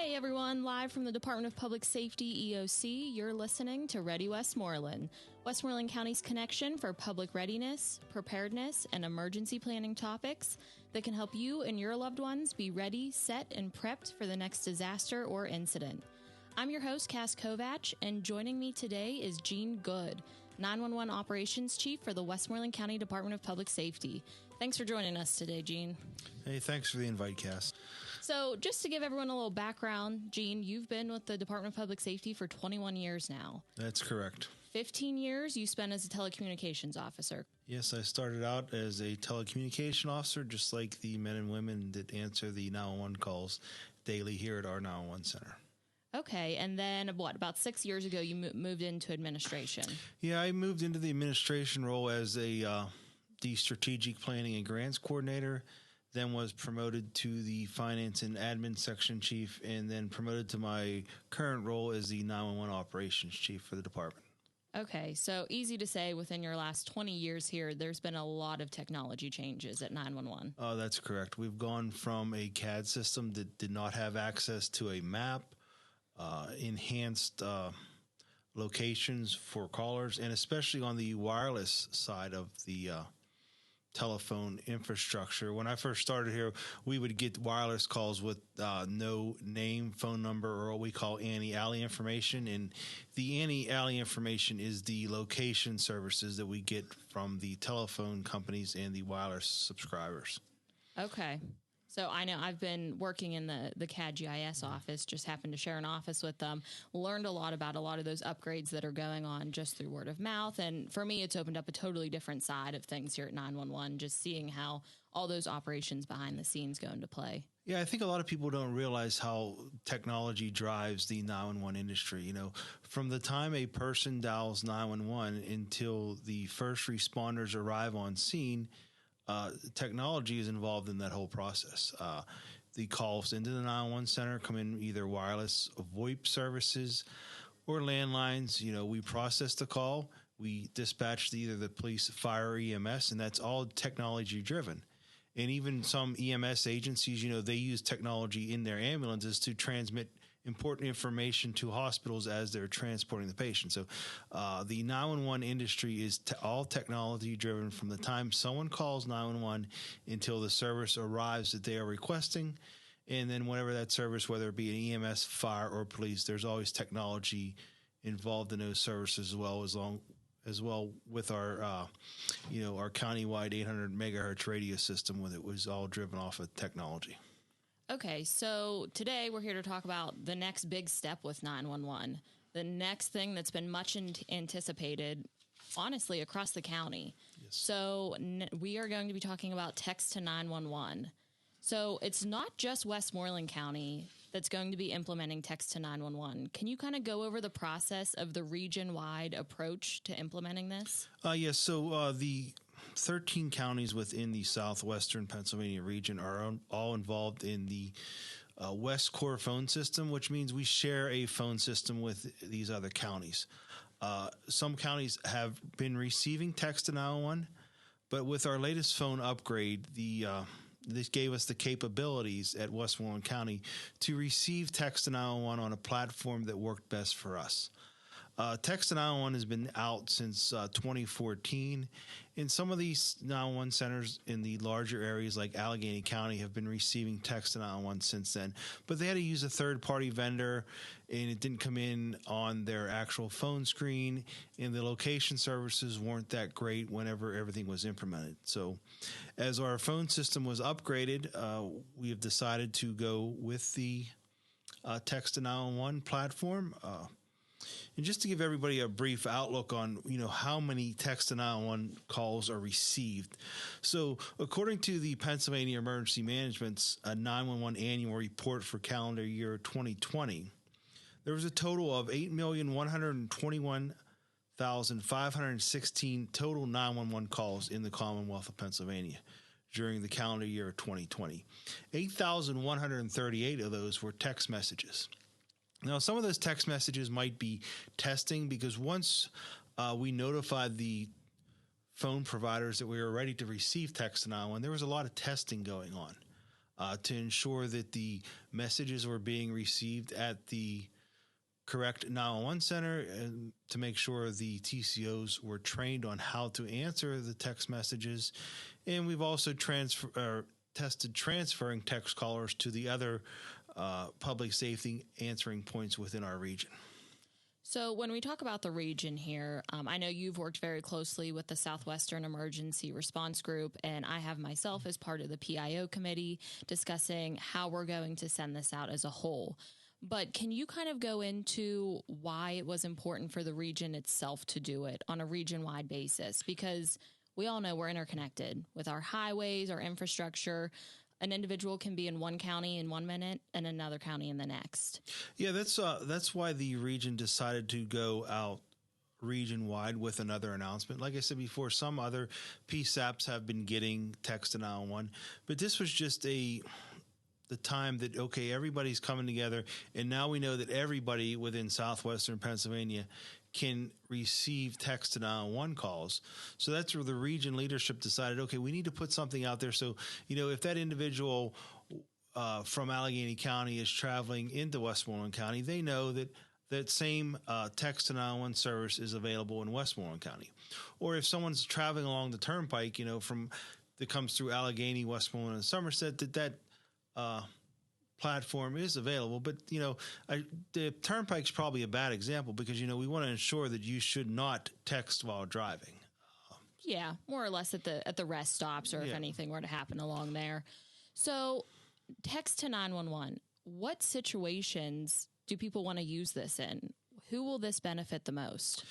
Hey everyone, live from the Department of Public Safety EOC, you're listening to Ready Westmoreland, Westmoreland County's connection for public readiness, preparedness, and emergency planning topics that can help you and your loved ones be ready, set, and prepped for the next disaster or incident. I'm your host, Cass Kovatch, and joining me today is Gene Good, 911 Operations Chief for the Westmoreland County Department of Public Safety. Thanks for joining us today, Gene. Hey, thanks for the invite, Cass. So just to give everyone a little background, Gene, you've been with the Department of Public Safety for 21 years now. That's correct. 15 years you spent as a telecommunications officer. Yes, I started out as a telecommunication officer, just like the men and women that answer the 911 calls daily here at our 911 center. Okay, and then about 6 years ago you moved into administration? Yeah, I moved into the administration role as the strategic planning and grants coordinator, then was promoted to the finance and admin section chief, and then promoted to my current role as the 911 operations chief for the department. Okay, so easy to say within your last 20 years here, there's been a lot of technology changes at 911. Oh, that's correct. We've gone from a CAD system that did not have access to a map, enhanced locations for callers, and especially on the wireless side of the telephone infrastructure. When I first started here, we would get wireless calls with no name, phone number, or what we call Annie-Alley information. And the Annie-Alley information is the location services that we get from the telephone companies and the wireless subscribers. Okay. So I know I've been working in the CAD GIS office, just happened to share an office with them, learned a lot about a lot of those upgrades that are going on just through word of mouth. And for me, it's opened up a totally different side of things here at 911, just seeing how all those operations behind the scenes go into play. Yeah, I think a lot of people don't realize how technology drives the 911 industry. You know, from the time a person dials 911 until the first responders arrive on scene, technology is involved in that whole process. The calls into the 911 center come in either wireless VoIP services or landlines. You know, we process the call, we dispatch either the police, fire, or EMS, and that's all technology driven. And even some EMS agencies, you know, they use technology in their ambulances to transmit important information to hospitals as they're transporting the patient. So the 911 industry is all technology driven from the time someone calls 911 until the service arrives that they are requesting. And then whenever that service, whether it be an EMS, fire, or police, there's always technology involved in those services as well with our, our countywide 800 megahertz radio system, when it was all driven off of technology. Okay, so today we're here to talk about the next big step with 911, the next thing that's been much anticipated, honestly, across the county. Yes. So we are going to be talking about text to 911. So it's not just Westmoreland County that's going to be implementing text to 911. Can you kind of go over the process of the region-wide approach to implementing this? Yes, so the 13 counties within the Southwestern Pennsylvania region are all involved in the West Core phone system, which means we share a phone system with these other counties. Some counties have been receiving text to 911, but with our latest phone upgrade, this gave us the capabilities at Westmoreland County to receive text to 911 on a platform that worked best for us. Text to 911 has been out since 2014, and some of these 911 centers in the larger areas like Allegheny County have been receiving text to 911 since then. But they had to use a third-party vendor, and it didn't come in on their actual phone screen, and the location services weren't that great whenever everything was implemented. So as our phone system was upgraded, we have decided to go with the text to 911 platform. And just to give everybody a brief outlook on, how many text to 911 calls are received. So according to the Pennsylvania Emergency Management's 911 annual report for calendar year 2020, there was a total of 8,121,516 total 911 calls in the Commonwealth of Pennsylvania during the calendar year 2020. 8,138 of those were text messages. Now, some of those text messages might be testing, because once we notified the phone providers that we were ready to receive text to 911, there was a lot of testing going on. to ensure that the messages were being received at the correct 911 center, and to make sure the TCOs were trained on how to answer the text messages. And we've also tested transferring text callers to the other public safety answering points within our region. So when we talk about the region here, I know you've worked very closely with the Southwestern Emergency Response Group, and I have myself as part of the PIO committee discussing how we're going to send this out as a whole. But can you kind of go into why it was important for the region itself to do it on a region-wide basis? Because we all know we're interconnected with our highways, our infrastructure. An individual can be in one county in 1 minute and another county in the next. Yeah, that's why the region decided to go out region-wide with another announcement. Like I said before, some other PSAPs have been getting text to 911, but this was just the time that, okay, everybody's coming together, and now we know that everybody within southwestern Pennsylvania can receive text to 911 calls. So that's where the region leadership decided, okay, we need to put something out there. So, if that individual from Allegheny County is traveling into Westmoreland County, they know that that same text to 911 service is available in Westmoreland County. Or if someone's traveling along the turnpike, that comes through Allegheny, Westmoreland, and Somerset, that platform is available. But, the turnpike's probably a bad example because, we want to ensure that you should not text while driving. Yeah, more or less at the rest stops or if anything were to happen along there. So text to 911, what situations do people want to use this in? Who will this benefit the most?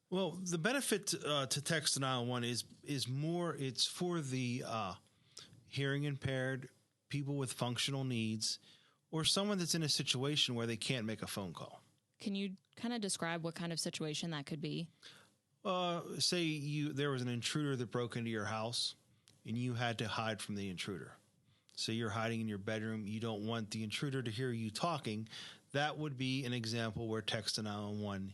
Well, the benefit to text to 911 is more, it's for the hearing impaired, people with functional needs, or someone that's in a situation where they can't make a phone call. Can you kind of describe what kind of situation that could be? Say there was an intruder that broke into your house and you had to hide from the intruder. So you're hiding in your bedroom. You don't want the intruder to hear you talking. That would be an example where text to 911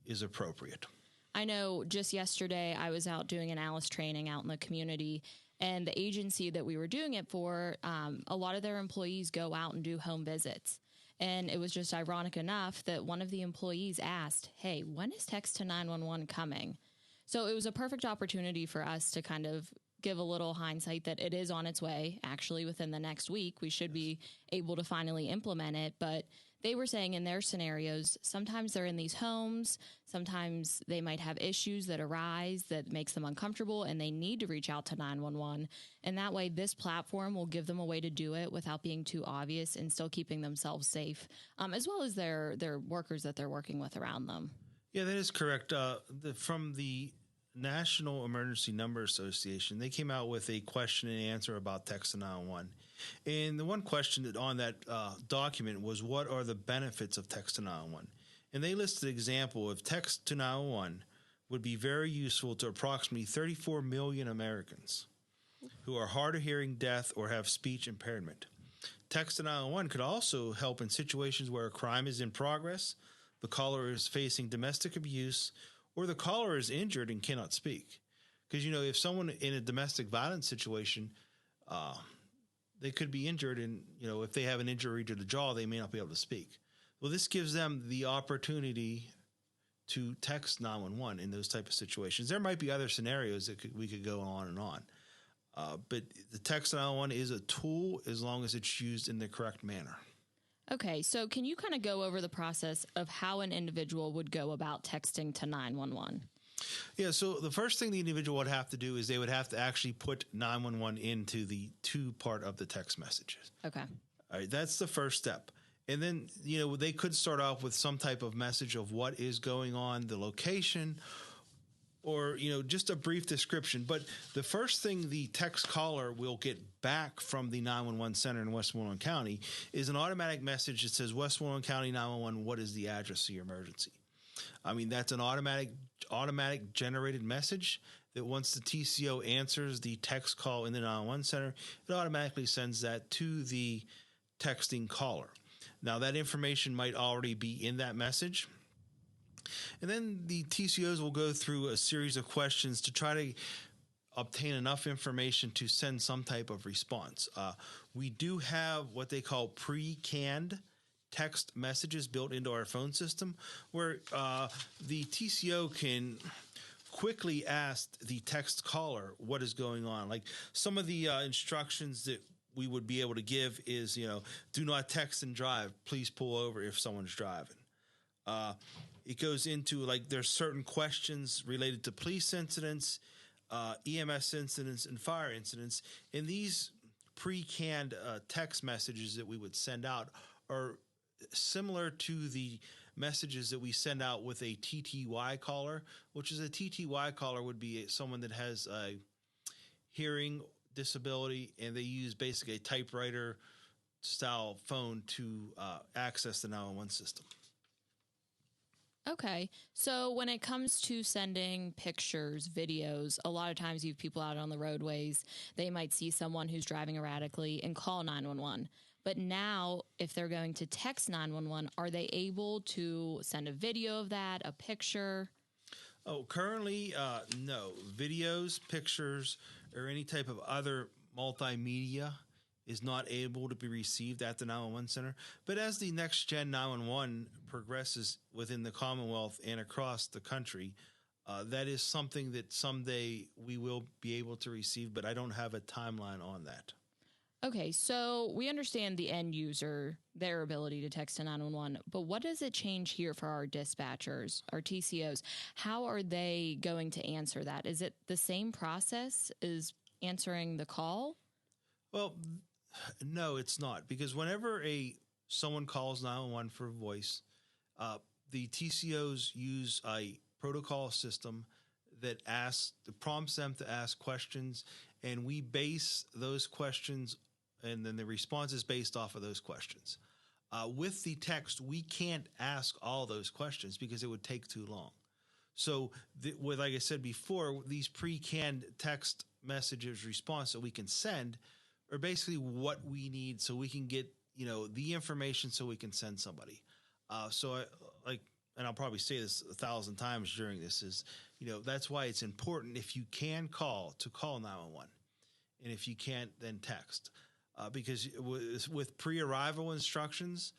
is appropriate. I know just yesterday I was out doing an ALICE training out in the community, and the agency that we were doing it for, a lot of their employees go out and do home visits. And it was just ironic enough that one of the employees asked, hey, when is text to 911 coming? So it was a perfect opportunity for us to kind of give a little hindsight that it is on its way. Actually, within the next week, we should be able to finally implement it. But they were saying in their scenarios, sometimes they're in these homes, sometimes they might have issues that arise that makes them uncomfortable and they need to reach out to 911. And that way, this platform will give them a way to do it without being too obvious and still keeping themselves safe, as well as their workers that they're working with around them. Yeah, that is correct. From the National Emergency Number Association, they came out with a question and answer about text to 911. And the one question that on that document was, what are the benefits of text to 911? And they listed an example of text to 911 would be very useful to approximately 34 million Americans who are hard of hearing, deaf, or have speech impairment. Text to 911 could also help in situations where a crime is in progress, the caller is facing domestic abuse, or the caller is injured and cannot speak. Because, if someone in a domestic violence situation, they could be injured, and, if they have an injury to the jaw, they may not be able to speak. Well, this gives them the opportunity to text 911 in those type of situations. There might be other scenarios that we could go on and on. But the text 911 is a tool as long as it's used in the correct manner. Okay, so can you kind of go over the process of how an individual would go about texting to 911? Yeah, so the first thing the individual would have to do is they would have to actually put 911 into the to part of the text messages. Okay. All right, that's the first step. And then, they could start off with some type of message of what is going on, the location, or, just a brief description. But the first thing the text caller will get back from the 911 center in Westmoreland County is an automatic message that says, Westmoreland County 911, what is the address of your emergency? I mean, that's an automatic generated message that once the TCO answers the text call in the 911 center, it automatically sends that to the texting caller. Now, that information might already be in that message. And then the TCOs will go through a series of questions to try to obtain enough information to send some type of response. We do have what they call pre-canned text messages built into our phone system, where the TCO can quickly ask the text caller what is going on. Like some of the instructions that we would be able to give is, do not text and drive. Please pull over if someone's driving. It goes into like there's certain questions related to police incidents, EMS incidents, and fire incidents. And these pre-canned text messages that we would send out are similar to the messages that we send out with a TTY caller, which is a TTY caller would be someone that has a hearing disability, and they use basically a typewriter style phone to access the 911 system. Okay. So when it comes to sending pictures, videos, a lot of times you have people out on the roadways. They might see someone who's driving erratically and call 911. But now if they're going to text 911, are they able to send a video of that, a picture? Oh, currently, no. Videos, pictures, or any type of other multimedia is not able to be received at the 911 center. But as the next gen 911 progresses within the Commonwealth and across the country, that is something that someday we will be able to receive, but I don't have a timeline on that. Okay, so we understand the end user, their ability to text to 911, but what does it change here for our dispatchers, our TCOs? How are they going to answer that? Is it the same process as answering the call? Well, no, it's not, because whenever someone calls 911 for voice, the TCOs use a protocol system that prompts them to ask questions, and we base those questions, and then the response is based off of those questions. With the text, we can't ask all those questions because it would take too long. So, like I said before, these pre-canned text messages response that we can send are basically what we need so we can get, the information so we can send somebody. And I'll probably say this 1,000 times during this is, that's why it's important if you can call 911. And if you can't, then text. Because with pre-arrival instructions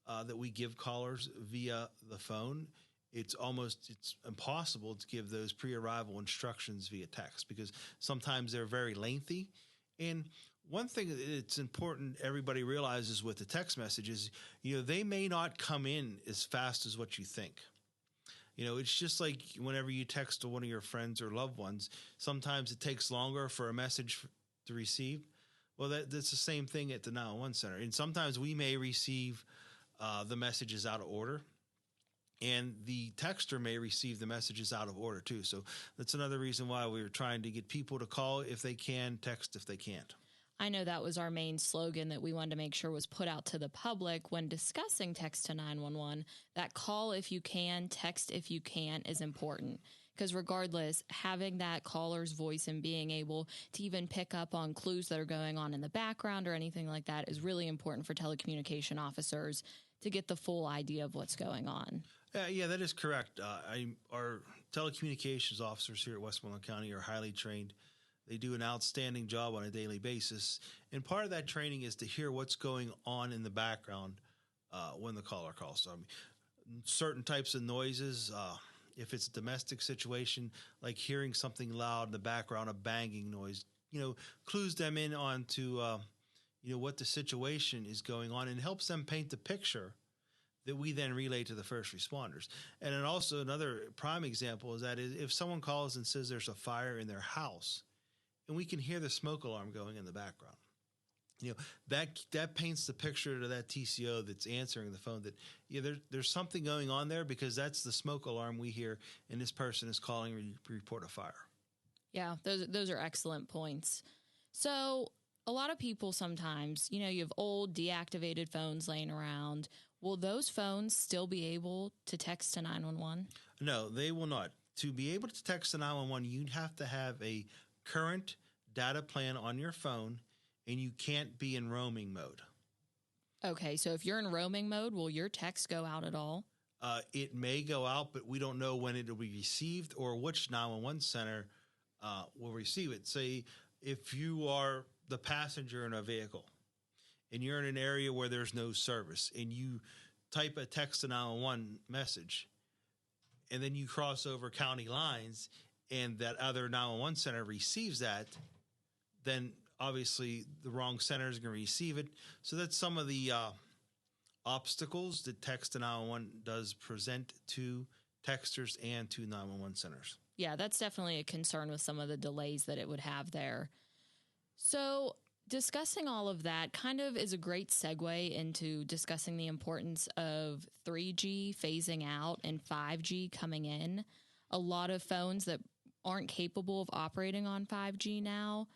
that we give callers via the phone, it's impossible to give those pre-arrival instructions via text because sometimes they're very lengthy. And one thing that's important everybody realizes with the text messages, they may not come in as fast as what you think. It's just like whenever you text to one of your friends or loved ones, sometimes it takes longer for a message to receive. Well, that's the same thing at the 911 center. And sometimes we may receive the messages out of order, and the texter may receive the messages out of order too. So that's another reason why we're trying to get people to call if they can, text if they can't. I know that was our main slogan that we wanted to make sure was put out to the public when discussing text to 911, that call if you can, text if you can is important. Because regardless, having that caller's voice and being able to even pick up on clues that are going on in the background or anything like that is really important for telecommunication officers to get the full idea of what's going on. Yeah, that is correct. Our telecommunications officers here at Westmoreland County are highly trained. They do an outstanding job on a daily basis. And part of that training is to hear what's going on in the background when the caller calls. So, certain types of noises, if it's a domestic situation, like hearing something loud in the background, a banging noise, clues them in onto, what the situation is going on and helps them paint the picture that we then relay to the first responders. And then also another prime example is that if someone calls and says there's a fire in their house and we can hear the smoke alarm going in the background, that paints the picture to that TCO that's answering the phone that there's something going on there because that's the smoke alarm we hear, and this person is calling to report a fire. Yeah, those are excellent points. So a lot of people sometimes, you have old deactivated phones laying around. Will those phones still be able to text to 911? No, they will not. To be able to text to 911, you'd have to have a current data plan on your phone, and you can't be in roaming mode. Okay, so if you're in roaming mode, will your text go out at all? It may go out, but we don't know when it will be received or which 911 center will receive it. Say if you are the passenger in a vehicle and you're in an area where there's no service and you type a text to 911 message and then you cross over county lines and that other 911 center receives that, then obviously the wrong center is going to receive it. So that's some of the obstacles that text to 911 does present to texters and to 911 centers. Yeah, that's definitely a concern with some of the delays that it would have there. So discussing all of that kind of is a great segue into discussing the importance of 3G phasing out and 5G coming in. A lot of phones that aren't capable of operating on 5G now,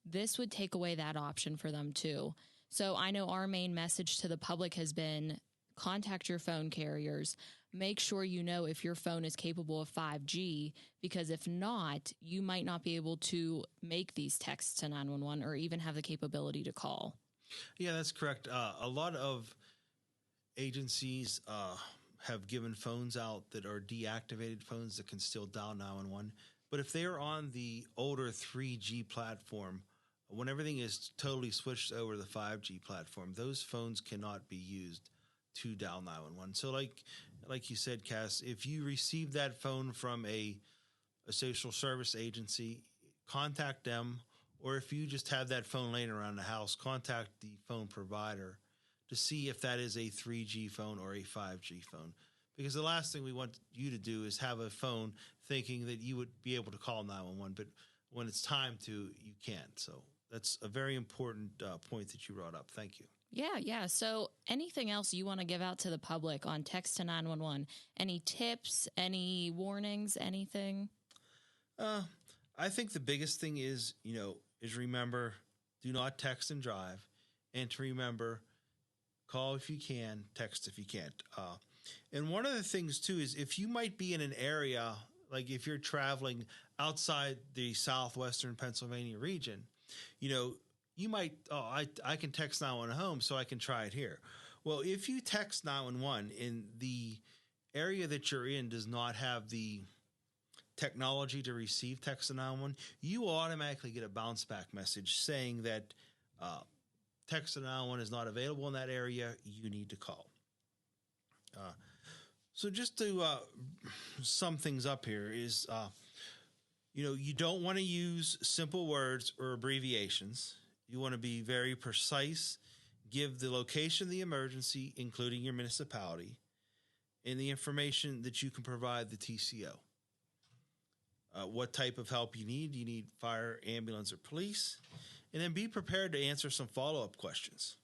this would take away that option for them too. So I know our main message to the public has been contact your phone carriers. Make sure you know if your phone is capable of 5G, because if not, you might not be able to make these texts to 911 or even have the capability to call. Yeah, that's correct. A lot of agencies have given phones out that are deactivated phones that can still dial 911. But if they are on the older 3G platform, when everything is totally switched over to the 5G platform, those phones cannot be used to dial 911. So like you said, Cass, if you receive that phone from a social service agency, contact them. Or if you just have that phone laying around the house, contact the phone provider to see if that is a 3G phone or a 5G phone. Because the last thing we want you to do is have a phone thinking that you would be able to call 911, but when it's time to, you can't. So that's a very important point that you brought up. Thank you. Yeah. So anything else you want to give out to the public on text to 911? Any tips, any warnings, anything? I think the biggest thing is remember, do not text and drive, and to remember, call if you can, text if you can't. And one of the things too is if you might be in an area, like if you're traveling outside the Southwestern Pennsylvania region, you might, I can text 911 home so I can try it here. Well, if you text 911 and the area that you're in does not have the technology to receive text to 911, you automatically get a bounce back message saying that text to 911 is not available in that area. You need to call. So just to sum things up here is, you don't want to use simple words or abbreviations. You want to be very precise, give the location of the emergency, including your municipality, and the information that you can provide the TCO. What type of help you need. You need fire, ambulance, or police. And then be prepared to answer some follow-up questions.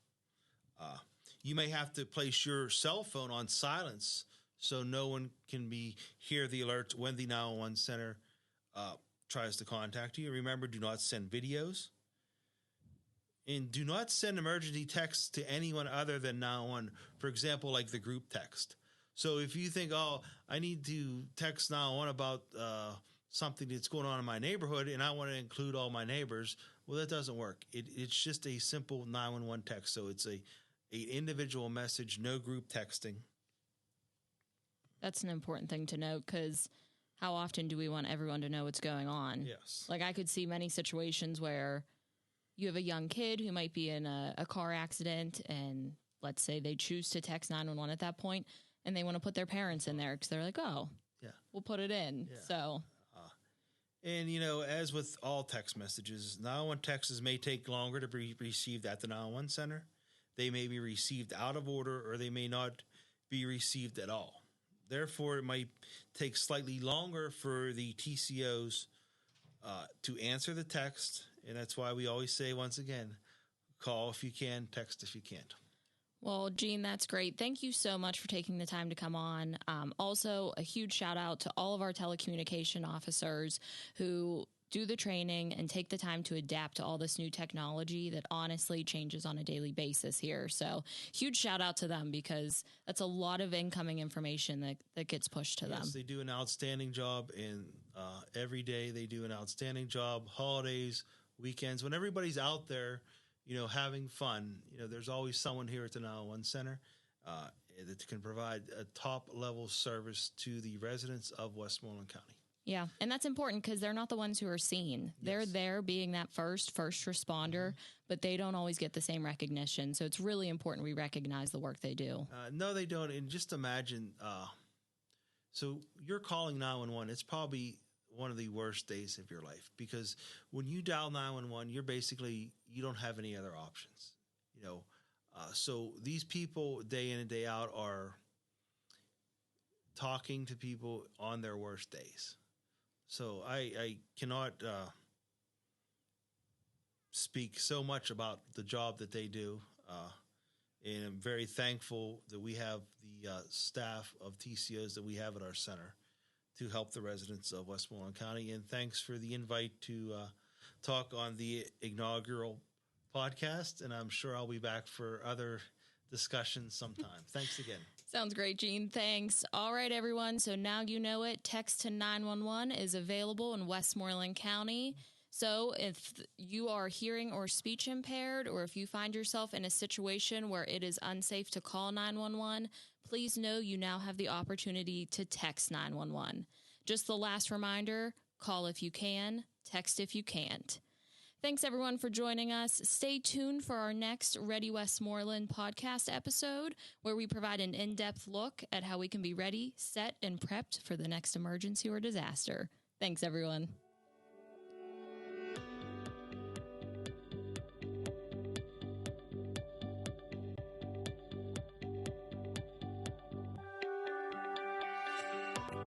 You may have to place your cell phone on silence so no one can hear the alert when the 911 center tries to contact you. Remember, do not send videos. And do not send emergency texts to anyone other than 911, for example, like the group text. So if you think, I need to text 911 about something that's going on in my neighborhood and I want to include all my neighbors, well, that doesn't work. It's just a simple 911 text. So it's an individual message, no group texting. That's an important thing to note, because how often do we want everyone to know what's going on? Yes. Like I could see many situations where you have a young kid who might be in a car accident, and let's say they choose to text 911 at that point, and they want to put their parents in there because they're like, we'll put it in. Yeah. So. And, as with all text messages, 911 texts may take longer to be received at the 911 center. They may be received out of order, or they may not be received at all. Therefore, it might take slightly longer for the TCOs to answer the text. And that's why we always say, once again, call if you can, text if you can't. Well, Gene, that's great. Thank you so much for taking the time to come on. Also, a huge shout out to all of our telecommunication officers who do the training and take the time to adapt to all this new technology that honestly changes on a daily basis here. So huge shout out to them, because that's a lot of incoming information that gets pushed to them. Yes, they do an outstanding job, and every day they do an outstanding job. Holidays, weekends, when everybody's out there, having fun, there's always someone here at the 911 center that can provide a top level service to the residents of Westmoreland County. Yeah. And that's important because they're not the ones who are seen. Yes. They're there being that first responder, but they don't always get the same recognition. So it's really important we recognize the work they do. No, they don't. And just imagine, so you're calling 911. It's probably one of the worst days of your life, because when you dial 911, you don't have any other options, so these people day in and day out are talking to people on their worst days. So I cannot speak so much about the job that they do. And I'm very thankful that we have the staff of TCOs that we have at our center to help the residents of Westmoreland County. And thanks for the invite to talk on the inaugural podcast. And I'm sure I'll be back for other discussions sometime. Thanks again. Sounds great, Gene. Thanks. All right, everyone. So now you know it. Text to 911 is available in Westmoreland County. So if you are hearing or speech impaired, or if you find yourself in a situation where it is unsafe to call 911, please know you now have the opportunity to text 911. Just the last reminder, call if you can, text if you can't. Thanks, everyone, for joining us. Stay tuned for our next Ready Westmoreland podcast episode, where we provide an in-depth look at how we can be ready, set, and prepped for the next emergency or disaster. Thanks, everyone.